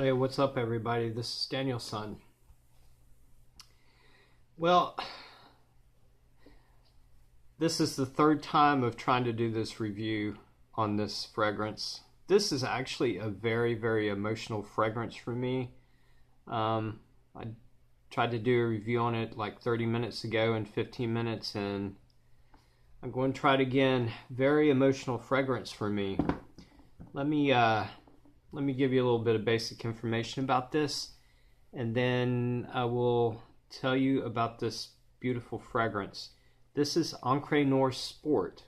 Hey, what's up, everybody? This is Daniel's son. Well, this is the third time of trying to do this review on this fragrance. This is actually a very, very emotional fragrance for me. I tried to do a review on it like 30 minutes ago in 15 minutes, and I'm going to try it again. Very emotional fragrance for me. Let me give you a little bit of basic information about this, and then I will tell you about this beautiful fragrance. This is Encre Noire Sport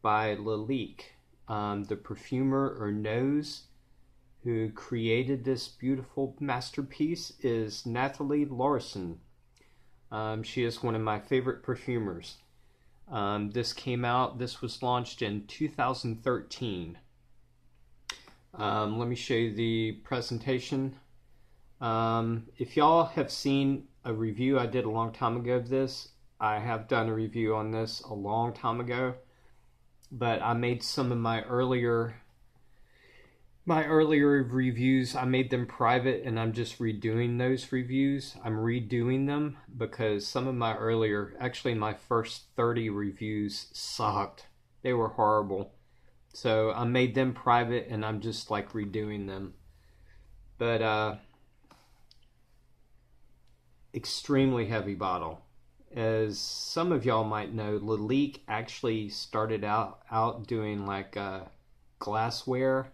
by Lalique. The perfumer or nose who created this beautiful masterpiece is Nathalie Larson. She is one of my favorite perfumers. This was launched in 2013. Let me show you the presentation. If y'all have seen a review I did a long time ago of this, I have done a review on this a long time ago, but I made some of my earlier reviews. I made them private, and I'm just redoing those reviews. I'm redoing them because some of my actually my first 30 reviews sucked. They were horrible. So I made them private, and I'm just like redoing them. But extremely heavy bottle. As some of y'all might know, Lalique actually started out doing like glassware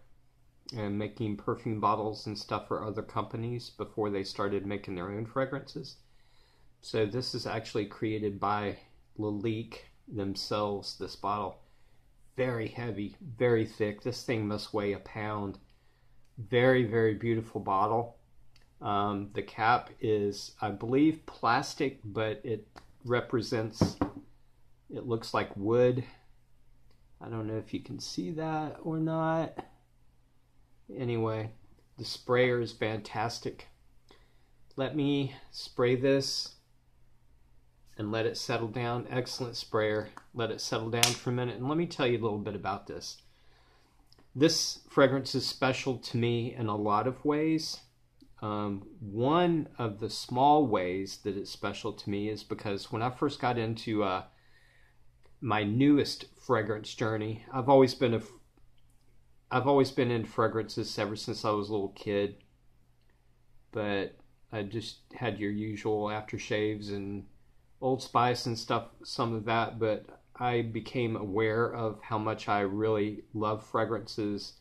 and making perfume bottles and stuff for other companies before they started making their own fragrances. So this is actually created by Lalique themselves, this bottle. Very heavy, very thick. This thing must weigh a pound. Very, very beautiful bottle. The cap is, I believe, plastic, but it looks like wood. I don't know if you can see that or not. Anyway, the sprayer is fantastic. Let me spray this and let it settle down. Excellent sprayer. Let it settle down for a minute, and let me tell you a little bit about this. This fragrance is special to me in a lot of ways. One of the small ways that it's special to me is because when I first got into my newest fragrance journey, I've always been into fragrances ever since I was a little kid, but I just had your usual aftershaves and Old Spice and stuff, some of that, but I became aware of how much I really love fragrances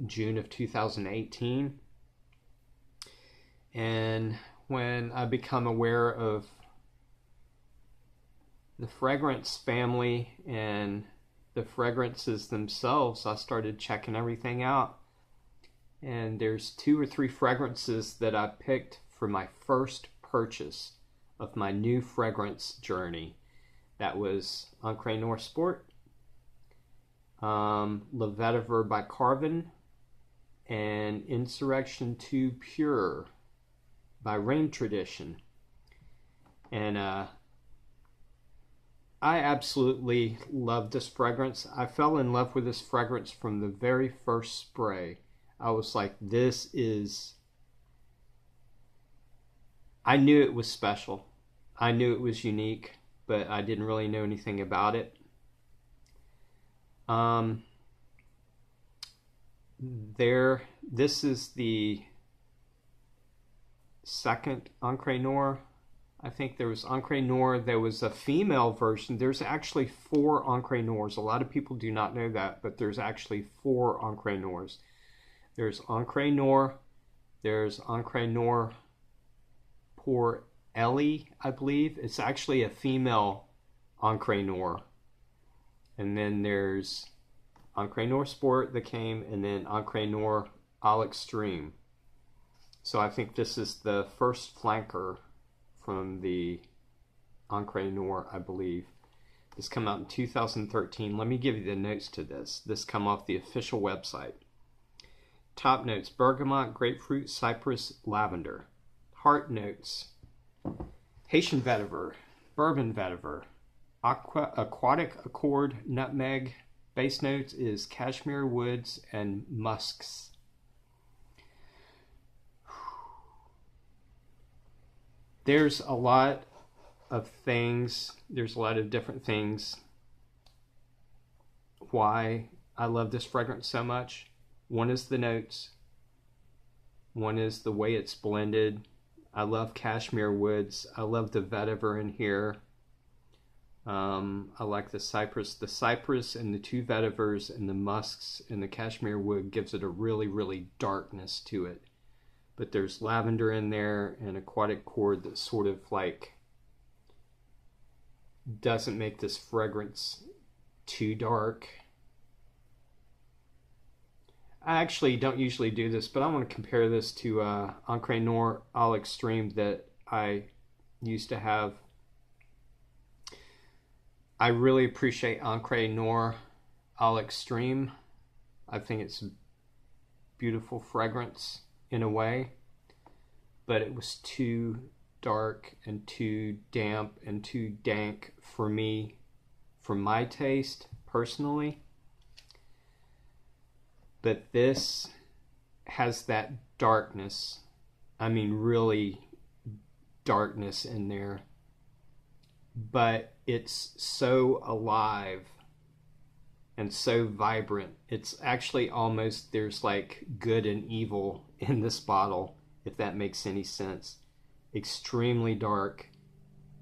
June of 2018. And when I become aware of the fragrance family and the fragrances themselves, I started checking everything out. And there's 2 or 3 fragrances that I picked for my first purchase of my new fragrance journey. That was Encre Noire Sport, Le Vetiver by Carven, and Insurrection 2 Pure by Rain Tradition. And I absolutely love this fragrance. I fell in love with this fragrance from the very first spray. I was like, I knew it was special. I knew it was unique, but I didn't really know anything about it. This is the second Encre Noire. I think there was Encre Noire. There was a female version. There's actually 4 Encre Noires. A lot of people do not know that, but there's actually 4 Encre Noires. There's Encre Noire. There's Encre Noire pour Ellie, I believe. It's actually a female Encre Noire. And then there's Encre Noire Sport that came, and then Encre Noire All Extreme. So I think this is the first flanker from the Encre Noire, I believe. This came out in 2013. Let me give you the notes to this. This come off the official website. Top notes: bergamot, grapefruit, cypress, lavender. Heart notes: Haitian vetiver, bourbon vetiver, aquatic accord, nutmeg. Base notes is cashmere woods and musks. There's a lot of things, there's a lot of different things why I love this fragrance so much. One is the notes. One is the way it's blended. I love cashmere woods. I love the vetiver in here. I like the cypress. The cypress and the two vetivers and the musks and the cashmere wood gives it a really, really darkness to it. But there's lavender in there and aquatic cord that sort of like doesn't make this fragrance too dark. I actually don't usually do this, but I want to compare this to Encre Noire All Extreme that I used to have. I really appreciate Encre Noire All Extreme. I think it's a beautiful fragrance in a way, but it was too dark and too damp and too dank for me, for my taste personally. But this has that darkness, I mean really darkness in there, but it's so alive and so vibrant. It's actually almost, there's like good and evil in this bottle, if that makes any sense. Extremely dark,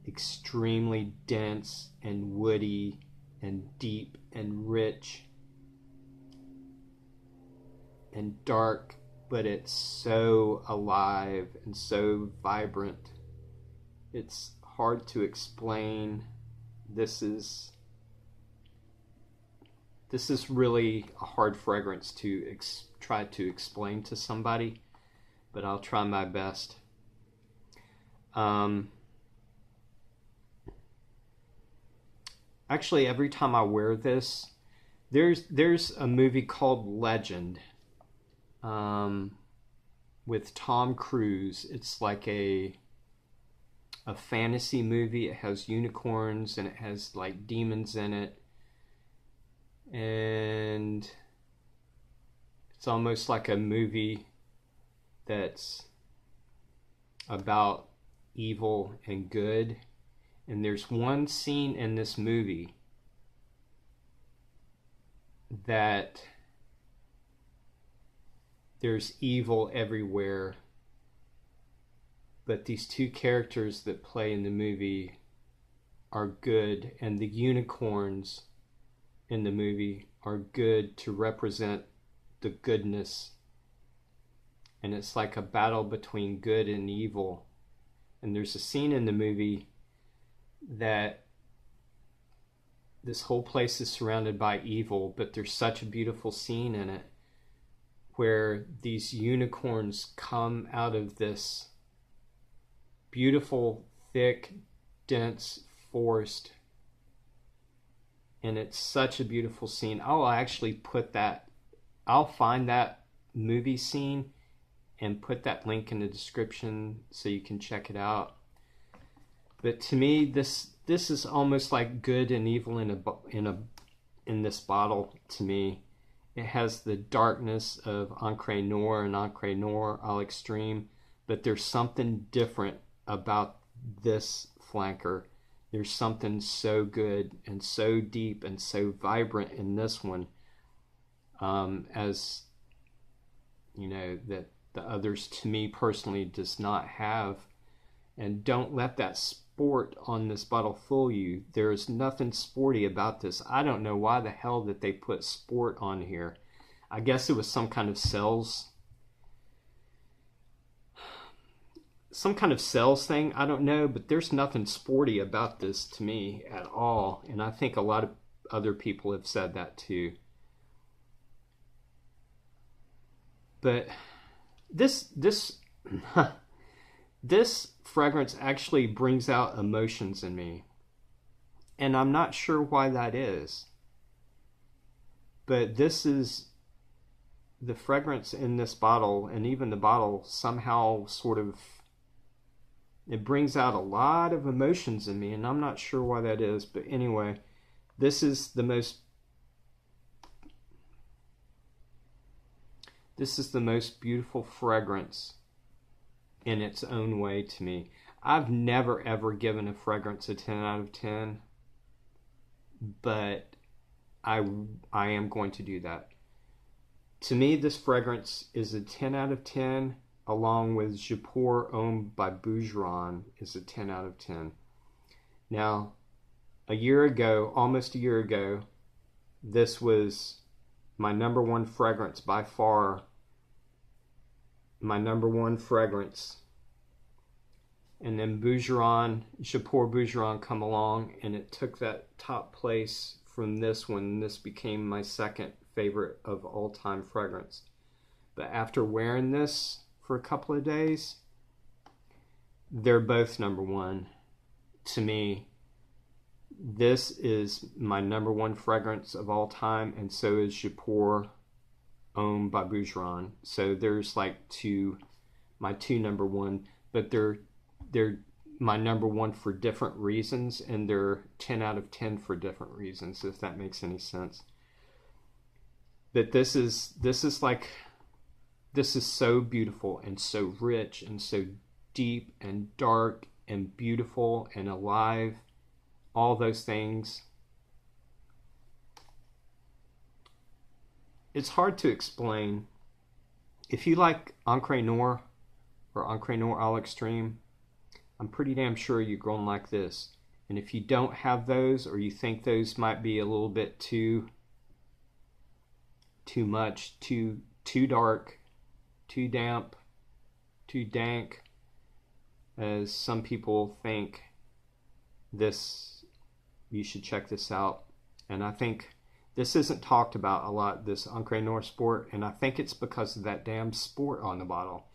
extremely dense and woody and deep and rich and dark, but it's so alive and so vibrant. It's hard to explain. This is really a hard fragrance to try to explain to somebody, but I'll try my best. Actually, every time I wear this, there's a movie called Legend with Tom Cruise. It's like a fantasy movie. It has unicorns and it has like demons in it, and it's almost like a movie that's about evil and good. And there's one scene in this movie that there's evil everywhere, but these two characters that play in the movie are good, and the unicorns in the movie are good to represent the goodness. And it's like a battle between good and evil. And there's a scene in the movie that this whole place is surrounded by evil, but there's such a beautiful scene in it where these unicorns come out of this beautiful, thick, dense forest. And it's such a beautiful scene. I'll actually I'll find that movie scene and put that link in the description so you can check it out. But to me, this is almost like good and evil in this bottle. To me, it has the darkness of Encre Noire and Encre Noire All Extreme, but there's something different about this flanker. There's something so good and so deep and so vibrant in this one, as you know, that the others, to me personally, does not have. And don't let that sport on this bottle fool you. There's nothing sporty about this. I don't know why the hell that they put sport on here. I guess it was some kind of sales thing. I don't know, but there's nothing sporty about this to me at all. And I think a lot of other people have said that too. But this fragrance actually brings out emotions in me, and I'm not sure why that is, but this is the fragrance in this bottle, and even the bottle somehow sort of, it brings out a lot of emotions in me, and I'm not sure why that is. But anyway, this is the most beautiful fragrance in its own way to me. I've never ever given a fragrance a 10 out of 10, but I am going to do that. To me, this fragrance is a 10 out of 10, along with Je Pour Homme by Bougeron is a 10 out of 10. Now, almost a year ago, this was my number one fragrance by far. My number one fragrance. And then Je Pour Bougeron come along, and it took that top place from this one. This became my second favorite of all-time fragrance. But after wearing this for a couple of days, they're both number one to me. This is my number one fragrance of all time, and so is Je Pour Homme by Bougeron. So there's like my two number one, but they're my number one for different reasons, and they're 10 out of 10 for different reasons, if that makes any sense. But this is so beautiful and so rich and so deep and dark and beautiful and alive. All those things. It's hard to explain. If you like Encre Noire or Encre Noire à l'extrême, I'm pretty damn sure you're going to like this. And if you don't have those, or you think those might be a little bit too much, too dark, too damp, too dank, as some people think, you should check this out. And I think this isn't talked about a lot, this Encre Noire Sport, and I think it's because of that damn sport on the bottle.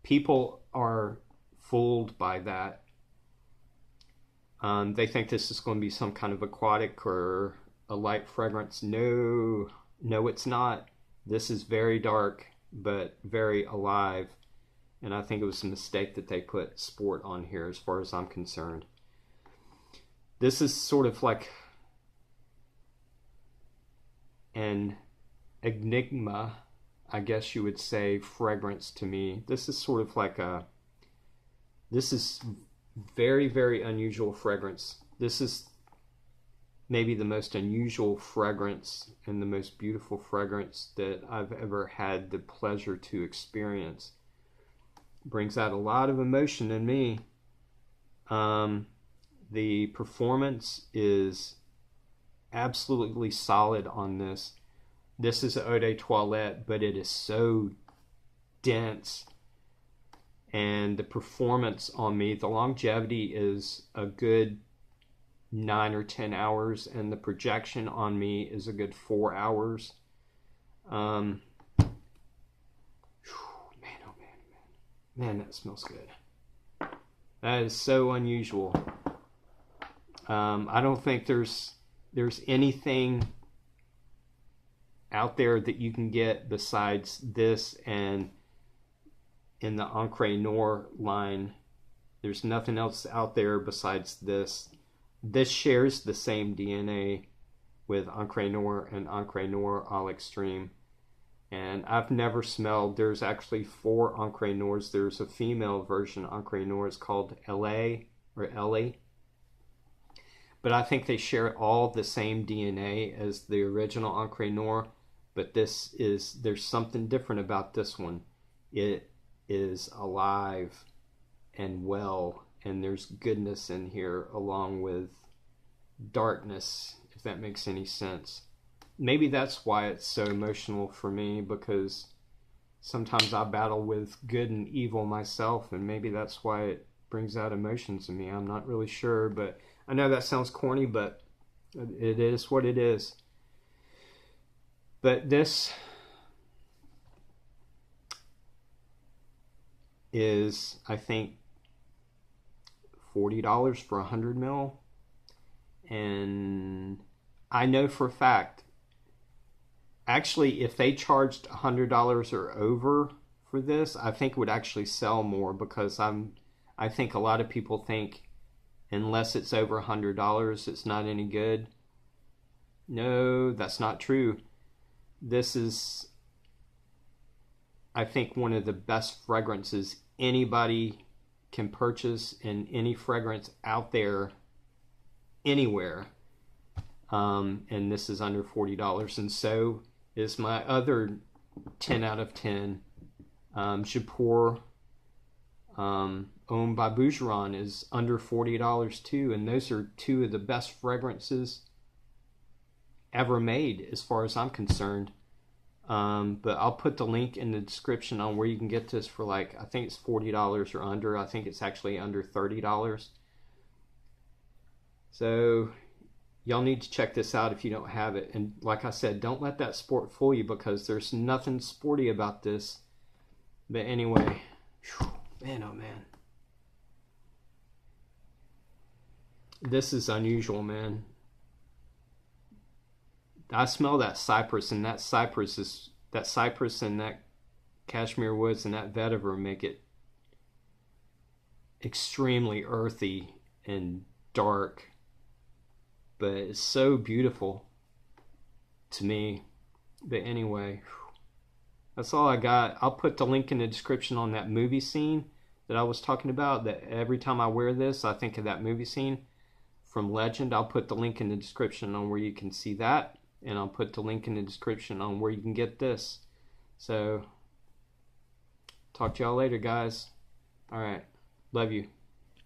People are fooled by that. They think this is going to be some kind of aquatic or a light fragrance. No, it's not. This is very dark, but very alive. And I think it was a mistake that they put sport on here, as far as I'm concerned. This is sort of like an enigma, I guess you would say, fragrance to me. This is sort of like this is very, very unusual fragrance. This is maybe the most unusual fragrance and the most beautiful fragrance that I've ever had the pleasure to experience. Brings out a lot of emotion in me. The performance is absolutely solid on this. This is an eau de toilette, but it is so dense. And the performance on me, the longevity is a good 9 or 10 hours, and the projection on me is a good 4 hours. Man, that smells good. That is so unusual. I don't think there's anything out there that you can get besides this, and in the Encre Noire line, there's nothing else out there besides this. This shares the same DNA with Encre Noire and Encre Noire à l'extrême. And I've never smelled, there's actually 4 Encre Noires. There's a female version Encre Noire. It's called Ellie or Ellie. But I think they share all the same DNA as the original Encre Noire. But there's something different about this one. It is alive and well, and there's goodness in here along with darkness, if that makes any sense. Maybe that's why it's so emotional for me, because sometimes I battle with good and evil myself, and maybe that's why it brings out emotions in me. I'm not really sure, but I know that sounds corny, but it is what it is. But this is, I think, $40 for 100 ml. And I know for a fact, actually, if they charged $100 or over for this, I think it would actually sell more, because I think a lot of people think unless it's over $100, it's not any good. No, that's not true. This is, I think, one of the best fragrances anybody can purchase in any fragrance out there anywhere. And this is under $40. And so is my other 10 out of 10. Japur, owned by Bougeron, is under $40 too. And those are two of the best fragrances ever made as far as I'm concerned. But I'll put the link in the description on where you can get this for, like, I think it's $40 or under. I think it's actually under $30. So y'all need to check this out if you don't have it. And like I said, don't let that sport fool you, because there's nothing sporty about this. But anyway, whew, man, oh man. This is unusual, man. I smell that cypress, and that cypress and that cashmere woods and that vetiver make it extremely earthy and dark, but it's so beautiful to me. But anyway, that's all I got. I'll put the link in the description on that movie scene that I was talking about, that every time I wear this I think of that movie scene from Legend. I'll put the link in the description on where you can see that. And I'll put the link in the description on where you can get this. So, talk to y'all later, guys. All right. Love you.